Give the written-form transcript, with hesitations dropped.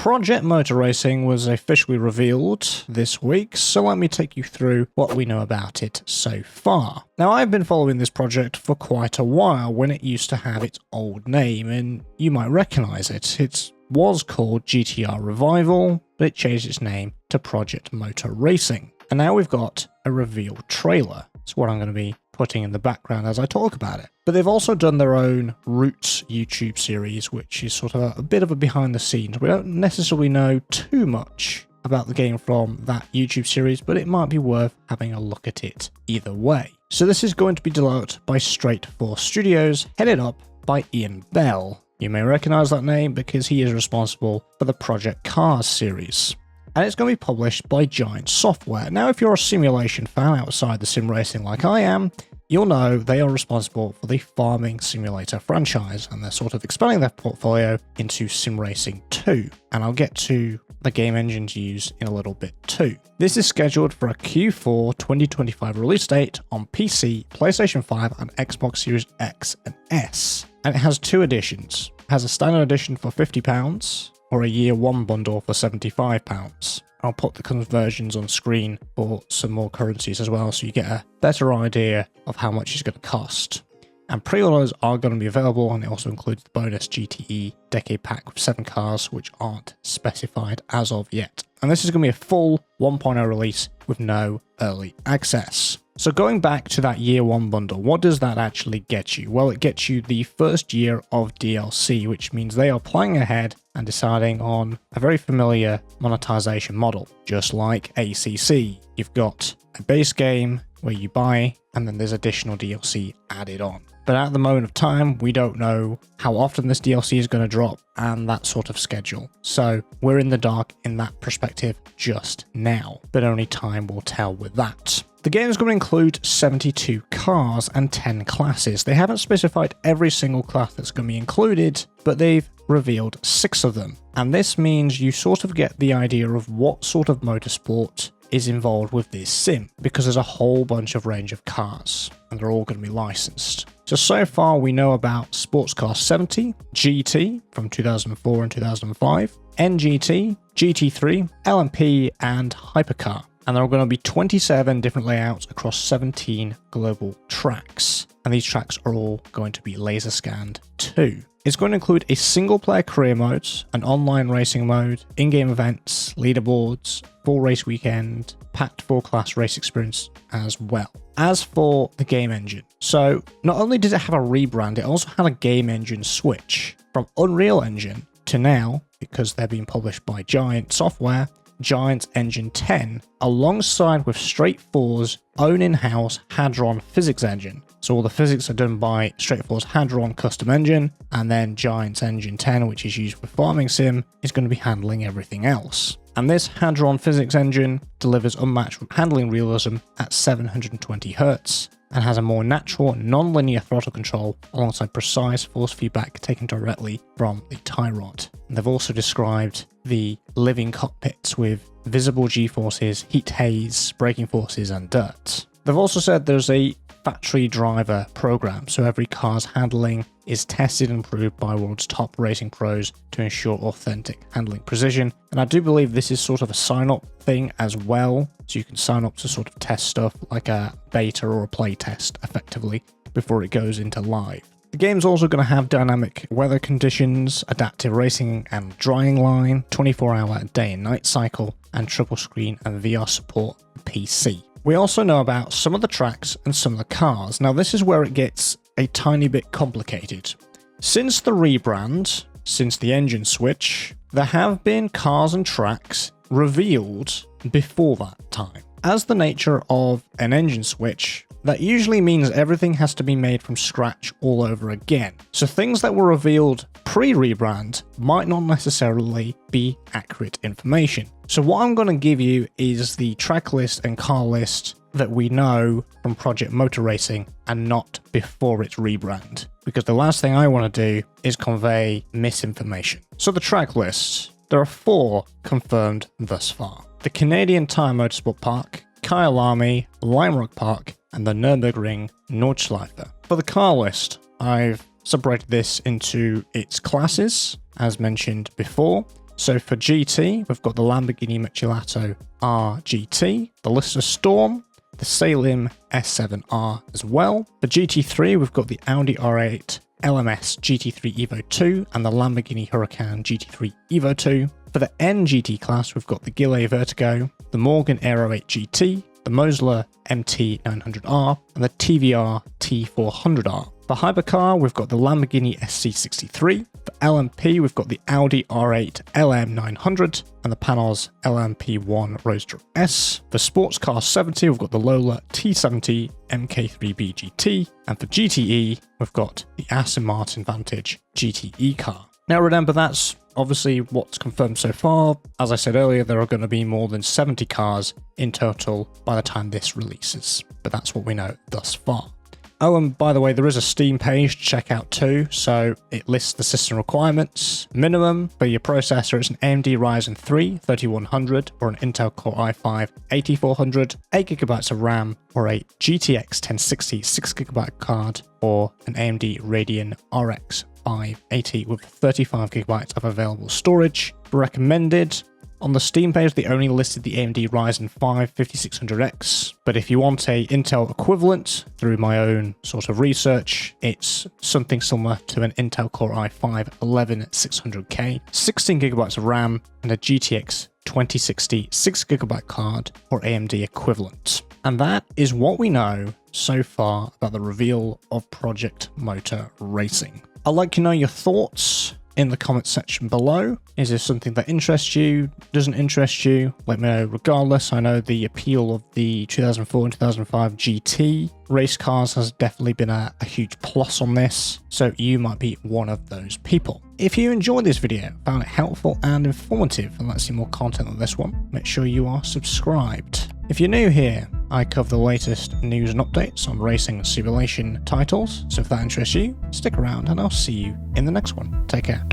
Project Motor Racing was officially revealed this week, so let me take you through what we know about it so far. Now, I've been following this project for quite a while when it used to have its old name, and you might recognize it. It was called GTR Revival, but it changed its name to Project Motor Racing. And now we've got a reveal trailer. It's what I'm going to be putting in the background as I talk about it. But they've also done their own Roots YouTube series, which is sort of a bit of a behind the scenes. We don't necessarily know too much about the game from that YouTube series, but it might be worth having a look at it either way. So this is going to be developed by Straight Force Studios, headed up by Ian Bell. You may recognize that name because he is responsible for the Project Cars series. And it's going to be published by Giant Software. Now, if you're a simulation fan outside the sim racing like I am, you'll know they are responsible for the Farming Simulator franchise, and they're sort of expanding their portfolio into sim racing too. And I'll get to the game engines used in a little bit too. This is scheduled for a Q4 2025 release date on PC, PlayStation 5, and Xbox Series X and S. And it has two editions. It has a standard edition for £50, or a year one bundle for £75. I'll put the conversions on screen for some more currencies as well, so you get a better idea of how much it's going to cost. And pre-orders are going to be available, and it also includes the bonus GTE Decade Pack with 7 cars, which aren't specified as of yet. And this is going to be a full 1.0 release with no early access. So going back to that year one bundle, what does that actually get you? Well, it gets you the first year of DLC, which means they are planning ahead and deciding on a very familiar monetization model. Just like ACC, you've got a base game where you buy, and then there's additional DLC added on. But at the moment of time, we don't know how often this DLC is going to drop and that sort of schedule. So we're in the dark in that perspective just now, but only time will tell with that. The game is going to include 72 cars and 10 classes. They haven't specified every single class that's going to be included, but they've revealed 6 of them. And this means you sort of get the idea of what sort of motorsport is involved with this sim, because there's a whole bunch of range of cars, and they're all going to be licensed. So far we know about Sports Car 70, GT from 2004 and 2005, NGT, GT3, LMP, and Hypercar. And there are going to be 27 different layouts across 17 global tracks. And these tracks are all going to be laser scanned too. It's going to include a single player career mode, an online racing mode, in-game events, leaderboards, full race weekend, packed 4-class race experience as well. As for the game engine, so not only did it have a rebrand, it also had a game engine switch from Unreal Engine to now, because they're being published by Giant Software, Giant's Engine 10, alongside with Straight Force's own in-house Hadron physics engine. So all the physics are done by Straight Force Hadron custom engine, and then Giant's Engine 10, which is used for farming sim, is going to be handling everything else. And this Hadron physics engine delivers unmatched handling realism at 720 Hz and has a more natural, non-linear throttle control alongside precise force feedback taken directly from the tie rod. And they've also described the living cockpits with visible G-forces, heat haze, braking forces, and dirt. They've also said there's a factory driver program, so every car's handling is tested and improved by world's top racing pros to ensure authentic handling precision. And I do believe this is sort of a sign-up thing as well, so you can sign up to sort of test stuff like a beta or a play test effectively before it goes into live. The game's also going to have dynamic weather conditions, adaptive racing and drying line, 24-hour day and night cycle, and triple screen and VR support for PC. We also know about some of the tracks and some of the cars. Now this is where it gets a tiny bit complicated. Since the rebrand, since the engine switch, there have been cars and tracks revealed before that time. As the nature of an engine switch, that usually means everything has to be made from scratch all over again. So things that were revealed pre-rebrand might not necessarily be accurate information. So what I'm going to give you is the track list and car list that we know from Project Motor Racing and not before its rebrand, because the last thing I want to do is convey misinformation. So the track list, there are 4 confirmed thus far. The Canadian Tire Motorsport Park, Kyalami, Lime Rock Park, and the Nürburgring Nordschleife. For the car list, I've separated this into its classes, as mentioned before. So for GT, we've got the Lamborghini Murcielago RGT, the Lister Storm, the Salim S7R as well. For GT3, we've got the Audi R8 LMS GT3 Evo 2 and the Lamborghini Huracan GT3 Evo 2. For the NGT class, we've got the Gillet Vertigo, the Morgan Aero 8 GT, the Mosler MT900R, and the TVR T400R. For hypercar, we've got the Lamborghini SC63. For LMP, we've got the Audi R8 LM900 and the Panos LMP1 Roadster S. For sports car 70, we've got the Lola T70 MK3B GT. And for GTE, we've got the Aston Martin Vantage GTE car. Now remember, that's obviously what's confirmed so far. As I said earlier, there are going to be more than 70 cars in total by the time this releases, but that's what we know thus far. Oh, and by the way, there is a Steam page to check out too, so it lists the system requirements. Minimum for your processor is an AMD Ryzen 3 3100 or an Intel Core i5 8400, 8GB of RAM, or a GTX 1060 6GB card, or an AMD Radeon RX 580 with 35GB of available storage. Recommended. On the Steam page, they only listed the AMD Ryzen 5 5600X, but if you want a Intel equivalent, through my own sort of research, it's something similar to an Intel Core i5 11600K, 16GB of RAM, and a GTX 2060 6GB card or AMD equivalent. And that is what we know so far about the reveal of Project Motor Racing. I'd like to know your thoughts in the comment section below. Is this something that interests you? Doesn't interest you? Let me know regardless. I know the appeal of the 2004 and 2005 GT race cars has definitely been a huge plus on this, so you might be one of those people. If you enjoyed this video, found it helpful and informative, and let's see more content on this one, make sure you are subscribed. If you're new here, I cover the latest news and updates on racing and simulation titles, so if that interests you, stick around and I'll see you in the next one. Take care.